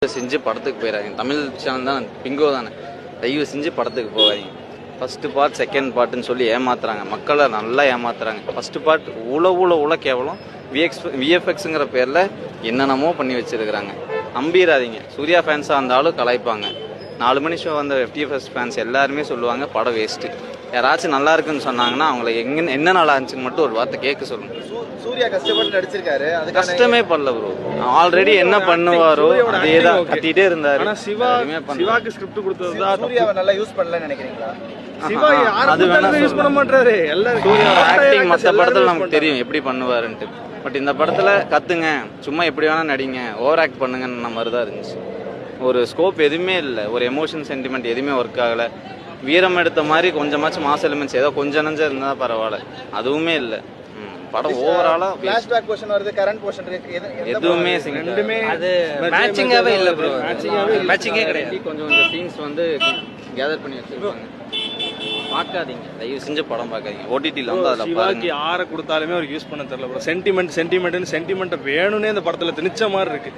செஞ்சு படத்துக்கு போயிடாதீங்க. தமிழ் சேனல் தான் பிங்கோ தானே, தயவு செஞ்சு படத்துக்கு போகாதீங்க. ஃபஸ்ட்டு பார்ட் செகண்ட் பார்ட்டுன்னு சொல்லி ஏமாத்துறாங்க, மக்களை நல்லா ஏமாத்துறாங்க. ஃபஸ்ட்டு பார்ட் உள கேவலம். விஎஃப்எக்ஸுங்கிற பேரில் என்னென்னமோ பண்ணி வச்சுருக்கிறாங்க. நம்பிடாதீங்க. சூர்யா ஃபேன்ஸாக இருந்தாலும் கலாய்ப்பாங்க. 4 மணி ஷோ வந்த எஃப்டிஎஃப்எஸ் ஃபேன்ஸ் எல்லாருமே சொல்லுவாங்க படம் வேஸ்ட்டு. யாராச்சும் நல்லா இருக்குன்னு சொன்னாங்கன்னா அவங்கள என்ன நல்லா இருந்துச்சுன்னு மட்டும் ஒரு வார்த்தை கேட்க சொல்லுங்க. சூர்யா கஷ்டப்பட்டு நடிச்சிருக்காரு, அது கஷ்டமே பண்ணல ப்ரோ. ஆல்ரெடி என்ன பண்ணுவாரோ அதே தான் கத்திட்டே இருந்தாரு. ஆனா சிவாக்கு ஸ்கிரிப்ட் கொடுத்ததுதான் சூர்யாவை நல்லா யூஸ் பண்ணலன்னு நினைக்கிறீங்களா? சிவா அது வேணா யூஸ் பண்ண மாட்டாரு. சூர்யாவோட ஆக்டிங் மற்ற படத்துல நமக்கு தெரியும் எப்படி பண்ணுவாருன்ட்டு. பட் இந்த படத்துல கத்துங்க, சும்மா எப்படி வேணா நடிங்க, ஓவர் ஆக்ட் பண்ணுங்கன்னு மாதிரி தான் இருந்துச்சு. ஒரு ஸ்கோப் எதுவுமே இல்லை, ஒரு எமோஷன் சென்டிமெண்ட் எதுவுமே ஒர்க் ஆகலை. வீரம் எடுத்த மாதிரி கொஞ்சமாச்சும் மாஸ் எலிமெண்ட்ஸ் ஏதோ கொஞ்சம் நஞ்சம் இருந்தால் பரவாயில்ல, அதுவுமே இல்லை. படம் ஓவராலா ஃபிளாஷ்பேக் போர்ஷன் வருது, கரண்ட் போர்ஷன் இருக்கு, எதுவுமே ரெண்டுமே அது மேட்சிங்காவே இல்ல ப்ரோ. மேட்சிங்கே கிடையாது. கொஞ்சம் சீன்ஸ் வந்து கேதர் பண்ணி வச்சிருப்பாங்க. பார்க்காதீங்க, தயவு செஞ்சு படம் பார்க்காதீங்க. ஓடிடியில் வந்து அதில் சிவாக்கு யாரை கொடுத்தாலுமே அவருக்கு யூஸ் பண்ண தெரியல ப்ரோ. சென்டிமெண்ட் வேணும்னே இந்த படத்துல திணிச்ச மாதிரி இருக்கு.